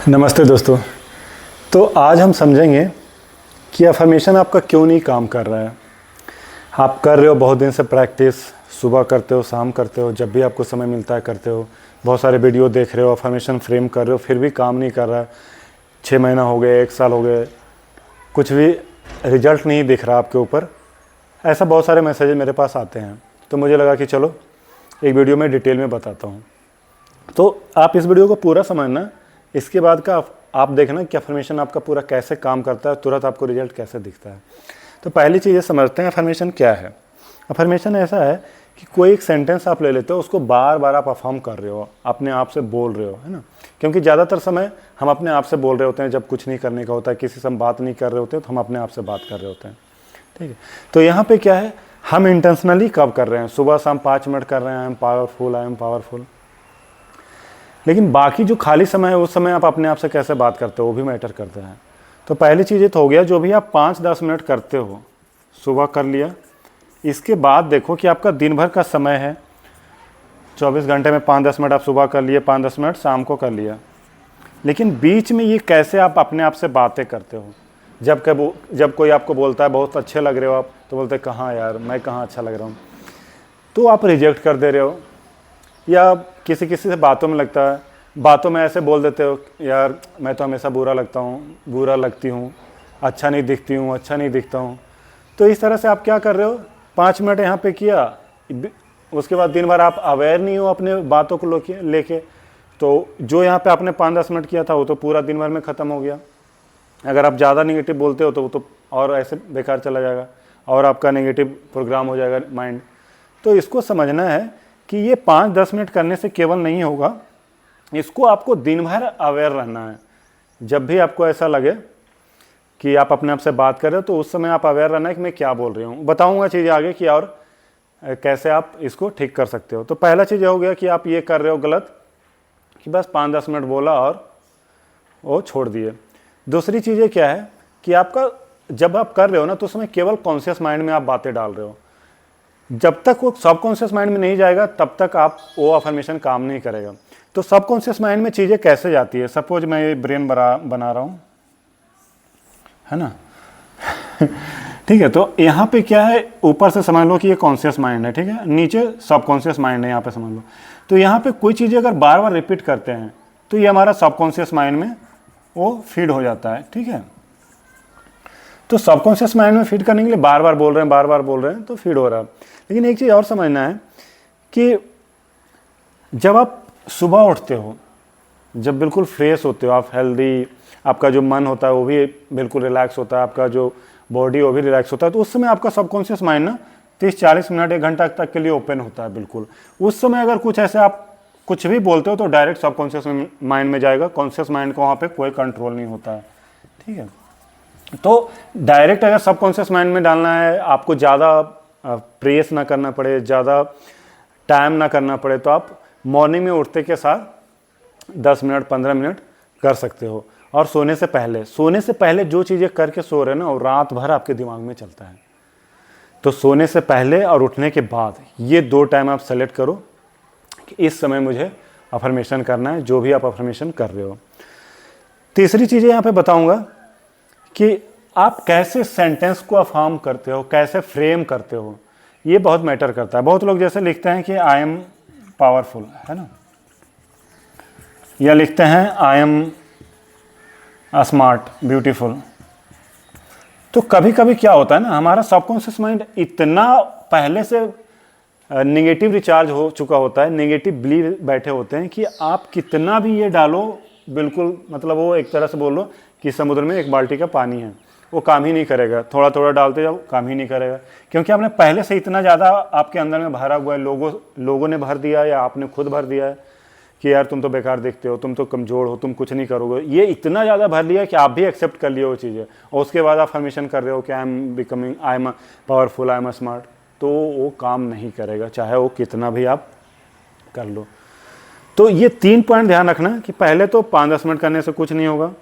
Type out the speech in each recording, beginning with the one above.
नमस्ते दोस्तों। तो आज हम समझेंगे कि अफर्मेशन आपका क्यों नहीं काम कर रहा है। आप कर रहे हो बहुत दिन से प्रैक्टिस, सुबह करते हो, शाम करते हो, जब भी आपको समय मिलता है करते हो, बहुत सारे वीडियो देख रहे हो, अफर्मेशन फ्रेम कर रहे हो, फिर भी काम नहीं कर रहा है। 6 महीना हो गए, 1 साल हो गए, कुछ भी रिजल्ट नहीं दिख रहा आपके ऊपर। ऐसा बहुत सारे मैसेजेस मेरे पास आते हैं, तो मुझे लगा कि चलो एक वीडियो में डिटेल में बताता हूँ। तो आप इस वीडियो को पूरा समझना, इसके बाद का आप देखना कि अफर्मेशन आपका पूरा कैसे काम करता है, तुरंत आपको रिजल्ट कैसे दिखता है। तो पहली चीज़ ये समझते हैं अफर्मेशन क्या है। अफर्मेशन ऐसा है कि कोई एक सेंटेंस आप ले लेते हो, उसको बार बार आप अफर्म कर रहे हो, अपने आप से बोल रहे हो, है ना। क्योंकि ज़्यादातर समय हम अपने आप से बोल रहे होते हैं, जब कुछ नहीं करने का होता है, किसी से हम बात नहीं कर रहे होते, तो हम अपने आप से बात कर रहे होते हैं, ठीक है। तो यहाँ पे क्या है, हम इंटेंशनली कब कर रहे हैं, सुबह शाम 5 मिनट कर रहे हैं, I am powerful, I am powerful. लेकिन बाकी जो खाली समय है उस समय आप अपने आप से कैसे बात करते हो वो भी मैटर करता है। तो पहली चीज़ ये तो हो गया, जो भी आप 5-10 मिनट करते हो, सुबह कर लिया, इसके बाद देखो कि आपका दिन भर का समय है, 24 घंटे में 5-10 मिनट आप सुबह कर लिए, 5-10 मिनट शाम को कर लिया। लेकिन बीच में ये कैसे आप अपने आप से बातें करते हो। जब कोई आपको बोलता है बहुत अच्छे लग रहे हो आप, तो बोलते कहाँ यार, मैं कहाँ अच्छा लग रहा हूँ, तो आप रिजेक्ट कर दे रहे हो। या किसी से बातों में लगता है, बातों में ऐसे बोल देते हो, यार मैं तो हमेशा बुरा लगती हूँ, अच्छा नहीं दिखती हूँ, अच्छा नहीं दिखता हूँ। तो इस तरह से आप क्या कर रहे हो, 5 मिनट यहाँ पे किया, उसके बाद दिन भर आप अवेयर नहीं हो अपने बातों को लेके, तो जो यहाँ पे आपने 5-10 मिनट किया था वो तो पूरा दिन भर में ख़त्म हो गया। अगर आप ज़्यादा निगेटिव बोलते हो तो वो तो और ऐसे बेकार चला जाएगा और आपका नेगेटिव प्रोग्राम हो जाएगा माइंड। तो इसको समझना है कि ये 5-10 मिनट करने से केवल नहीं होगा, इसको आपको दिन भर अवेयर रहना है। जब भी आपको ऐसा लगे कि आप अपने आप से बात कर रहे हो, तो उस समय आप अवेयर रहना है कि मैं क्या बोल रही हूँ। बताऊँगा चीज़ें आगे कि और कैसे आप इसको ठीक कर सकते हो। तो पहला चीज़ हो गया कि आप ये कर रहे हो गलत कि बस 5-10 मिनट बोला और वो छोड़ दिए। दूसरी चीज़ें क्या है कि आपका जब आप कर रहे हो ना, तो उसमें केवल कॉन्शियस माइंड में आप बातें डाल रहे हो। जब तक वो सबकॉन्शियस माइंड में नहीं जाएगा तब तक आप वो अफर्मेशन काम नहीं करेगा। तो सबकॉन्शियस माइंड में चीज़ें कैसे जाती है, सपोज मैं ये ब्रेन बना रहा हूँ, है ना ठीक है। तो यहाँ पे क्या है, ऊपर से समझ लो कि ये कॉन्शियस माइंड है, ठीक है, नीचे सबकॉन्शियस माइंड है, यहाँ पे समझ लो। तो यहाँ पे कोई चीज़ें अगर बार बार रिपीट करते हैं तो ये हमारा सबकॉन्शियस माइंड में वो फीड हो जाता है, ठीक है। तो सबकॉन्शियस माइंड में फीड करने के लिए बार बार बोल रहे हैं तो फीड हो रहा है। लेकिन एक चीज़ और समझना है कि जब आप सुबह उठते हो, जब बिल्कुल फ्रेश होते हो, आप हेल्दी, आपका जो मन होता है वो भी बिल्कुल रिलैक्स होता है, आपका जो बॉडी वो भी रिलैक्स होता है, तो उस समय आपका सबकॉन्शियस माइंड ना 30-40 मिनट 1 घंटा तक के लिए ओपन होता है बिल्कुल। उस समय अगर कुछ ऐसे आप कुछ भी बोलते हो तो डायरेक्ट सबकॉन्शियस माइंड में जाएगा, कॉन्शियस माइंड को वहाँ पर कोई कंट्रोल नहीं होता है, ठीक है। तो डायरेक्ट अगर सबकॉन्शियस माइंड में डालना है, आपको ज़्यादा प्रेस ना करना पड़े, ज़्यादा टाइम ना करना पड़े, तो आप मॉर्निंग में उठते के साथ 10 मिनट 15 मिनट कर सकते हो। और सोने से पहले जो चीज़ें करके सो रहे हैं ना, वो रात भर आपके दिमाग में चलता है। तो सोने से पहले और उठने के बाद ये 2 टाइम आप सेलेक्ट करो कि इस समय मुझे अफर्मेशन करना है, जो भी आप अफर्मेशन कर रहे हो। तीसरी चीज़ें यहाँ पे बताऊँगा कि आप कैसे सेंटेंस को अफर्म करते हो, कैसे फ्रेम करते हो, ये बहुत मैटर करता है। बहुत लोग जैसे लिखते हैं कि आई एम पावरफुल, है ना, या लिखते हैं आई एम स्मार्ट, ब्यूटीफुल। तो कभी कभी क्या होता है ना, हमारा सबकॉन्शियस माइंड इतना पहले से नेगेटिव रिचार्ज हो चुका होता है, नेगेटिव बिलीव बैठे होते हैं कि आप कितना भी ये डालो, बिल्कुल मतलब वो एक तरह से बोल लो कि समुद्र में 1 बाल्टी का पानी है, वो काम ही नहीं करेगा। थोड़ा थोड़ा डालते जाओ, काम ही नहीं करेगा, क्योंकि आपने पहले से इतना ज़्यादा आपके अंदर में भरा हुआ है। लोगों ने भर दिया या आपने खुद भर दिया है कि यार तुम तो बेकार दिखते हो, तुम तो कमज़ोर हो, तुम कुछ नहीं करोगे। ये इतना ज़्यादा भर लिया कि आप भी एक्सेप्ट कर लिए वो चीज़ें, और उसके बाद आप अफर्मेशन कर रहे हो कि I am powerful, I am smart, तो वो काम नहीं करेगा, चाहे वो कितना भी आप कर लो। तो ये 3 पॉइंट ध्यान रखना कि पहले तो 5-10 मिनट करने से कुछ नहीं होगा,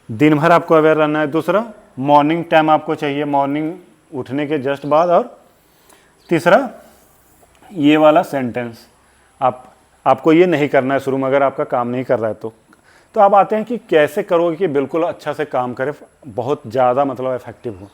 दिन भर आपको अवेयर रहना है। दूसरा, मॉर्निंग टाइम आपको चाहिए, मॉर्निंग उठने के जस्ट बाद। और तीसरा, ये वाला सेंटेंस आपको ये नहीं करना है शुरू में, अगर आपका काम नहीं कर रहा है तो तो अब आते हैं कि कैसे करोगे कि बिल्कुल अच्छा से काम करे, बहुत ज़्यादा मतलब इफेक्टिव हो।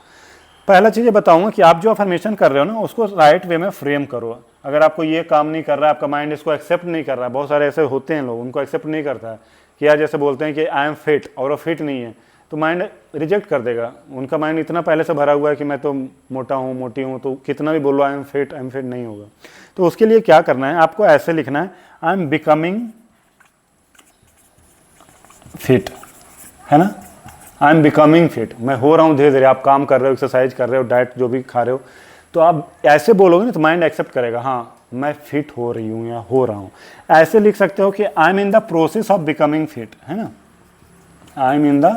पहला चीज़ ये बताऊंगा कि आप जो अफर्मेशन कर रहे हो ना उसको राइट वे में फ्रेम करो। अगर आपको ये काम नहीं कर रहा है, आपका माइंड इसको एक्सेप्ट नहीं कर रहा है, बहुत सारे ऐसे होते हैं लोग उनको एक्सेप्ट नहीं करता है कि यार जैसे बोलते हैं कि आई एम फिट और वो फिट नहीं है, तो माइंड रिजेक्ट कर देगा। उनका माइंड इतना पहले से भरा हुआ है कि मैं तो मोटा हूँ, मोटी हूँ, तो कितना भी बोलो आई एम फिट नहीं होगा। तो उसके लिए क्या करना है, आपको ऐसे लिखना है आई एम बिकमिंग फिट, है ना, आई एम बिकमिंग फिट, मैं हो रहा हूँ धीरे धीरे। आप काम कर रहे हो, एक्सरसाइज कर रहे हो, डाइट जो भी खा रहे हो, तो आप ऐसे बोलोगे ना तो माइंड एक्सेप्ट करेगा, हाँ मैं फिट हो रही हूँ या हो रहा हूँ। ऐसे लिख सकते हो कि I am in the process of becoming fit, है ना, I am in the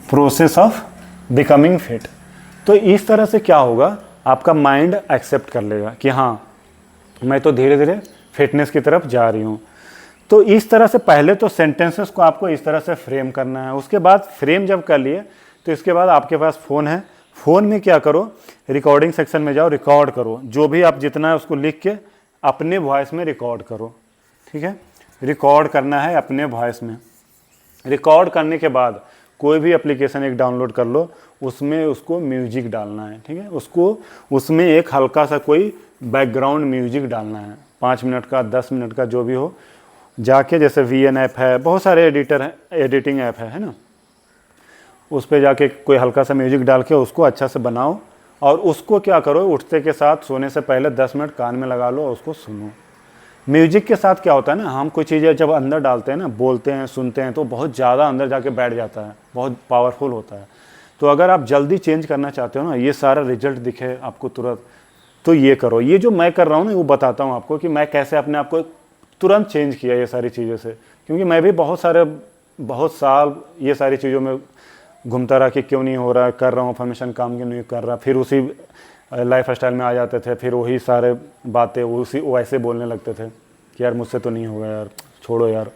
process of becoming fit. तो इस तरह से क्या होगा, आपका माइंड एक्सेप्ट कर लेगा कि हाँ मैं तो धीरे धीरे फिटनेस की तरफ जा रही हूँ। तो इस तरह से पहले तो सेंटेंसेस को आपको इस तरह से फ्रेम करना है। उसके बाद फ्रेम जब कर लिए तो इसके बाद आपके पास फ़ोन है, फ़ोन में क्या करो, रिकॉर्डिंग सेक्शन में जाओ, रिकॉर्ड करो, जो भी आप जितना है उसको लिख के अपने वॉइस में रिकॉर्ड करो। ठीक है, रिकॉर्ड करना है अपने वॉइस में। रिकॉर्ड करने के बाद कोई भी एप्लीकेशन एक डाउनलोड कर लो, उसमें उसको म्यूजिक डालना है। ठीक है, उसको उसमें एक हल्का सा कोई बैकग्राउंड म्यूजिक डालना है, 5 मिनट का, 10 मिनट का, जो भी हो। जाके जैसे VN ऐप है, बहुत सारे एडिटर हैं, एडिटिंग ऐप है ना, उस पर जाके कोई हल्का सा म्यूजिक डाल के उसको अच्छा से बनाओ और उसको क्या करो, उठते के साथ सोने से पहले 10 मिनट कान में लगा लो और उसको सुनो। म्यूजिक के साथ क्या होता है ना, हम कोई चीज़ें जब अंदर डालते हैं ना, बोलते हैं, सुनते हैं, तो बहुत ज़्यादा अंदर जाके बैठ जाता है, बहुत पावरफुल होता है। तो अगर आप जल्दी चेंज करना चाहते हो ना, ये सारा रिजल्ट दिखे आपको तुरंत, तो ये करो। ये जो मैं कर रहा हूँ ना वो बताता हूँ आपको कि मैं कैसे अपने आप को तुरंत चेंज किया ये सारी चीज़ों से, क्योंकि मैं भी बहुत साल ये सारी चीज़ों में घूमता रहा कि क्यों नहीं हो रहा, कर रहा हूँ अफर्मेशन, काम क्यों नहीं कर रहा, फिर उसी लाइफ स्टाइल में आ जाते थे, फिर वही सारे बातें उसी वैसे बोलने लगते थे कि यार मुझसे तो नहीं होगा यार, छोड़ो यार।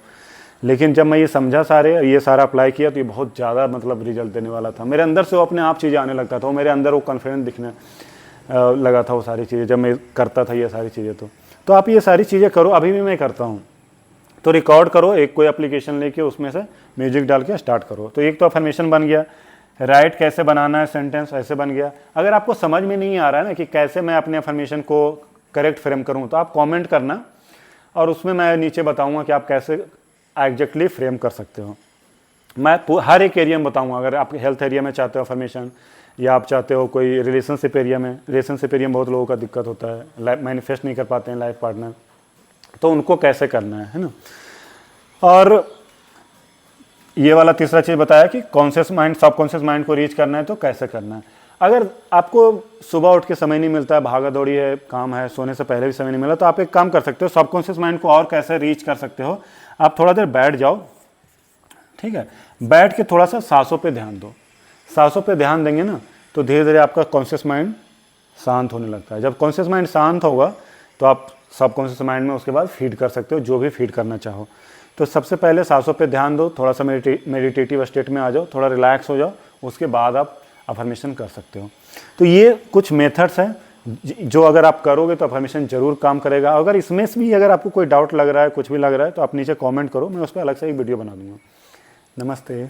लेकिन जब मैं ये समझा, ये सारा अप्लाई किया, तो ये बहुत ज़्यादा मतलब रिजल्ट देने वाला था। मेरे अंदर से वो अपने आप चीज़ें आने लगता था, मेरे अंदर वो कॉन्फिडेंस दिखने लगा था, वो सारी चीज़ें जब मैं करता था ये सारी चीज़ें। तो आप ये सारी चीज़ें करो, अभी भी मैं करता हूँ। तो रिकॉर्ड करो, एक कोई एप्लीकेशन लेके उसमें से म्यूजिक डाल के स्टार्ट करो। तो एक तो अफर्मेशन बन गया, राइट कैसे बनाना है सेंटेंस ऐसे बन गया। अगर आपको समझ में नहीं आ रहा है ना कि कैसे मैं अपने अफर्मेशन को करेक्ट फ्रेम करूँ, तो आप कमेंट करना और उसमें मैं नीचे बताऊँगा कि आप कैसे एग्जैक्टली फ्रेम कर सकते हो। मैं हर एक एरिया में बताऊँगा। अगर आप हेल्थ एरिया में चाहते हो अफर्मेशन, या आप चाहते हो कोई रिलेशनशिप एरिया में बहुत लोगों का दिक्कत होता है, लाइफ मैनिफेस्ट नहीं कर पाते हैं लाइफ पार्टनर, तो उनको कैसे करना है ना। और ये वाला तीसरा चीज़ बताया कि कॉन्शियस माइंड सबकॉन्शियस माइंड को रीच करना है तो कैसे करना है। अगर आपको सुबह उठ के समय नहीं मिलता है, भागा दौड़ी है, काम है, सोने से पहले भी समय नहीं मिला, तो आप एक काम कर सकते हो, सबकॉन्शियस माइंड को और कैसे रीच कर सकते हो। आप थोड़ा देर बैठ जाओ, ठीक है, बैठ के थोड़ा सा सांसों पे ध्यान दो। सांसों पे ध्यान देंगे ना तो धीरे धीरे आपका कॉन्शियस माइंड शांत होने लगता है। जब कॉन्शियस माइंड शांत होगा तो आप सबकॉन्शियस माइंड में उसके बाद फीड कर सकते हो जो भी फीड करना चाहो। तो सबसे पहले सांसों पे ध्यान दो, थोड़ा सा मेडिटेटिव स्टेट में आ जाओ, थोड़ा रिलैक्स हो जाओ, उसके बाद आप अफर्मेशन कर सकते हो। तो ये कुछ मेथड्स हैं जो अगर आप करोगे तो अफर्मेशन जरूर काम करेगा। अगर इसमें से भी अगर आपको कोई डाउट लग रहा है, कुछ भी लग रहा है, तो आप नीचे कमेंट करो, मैं उस पर अलग से एक वीडियो बना दूंगा। नमस्ते।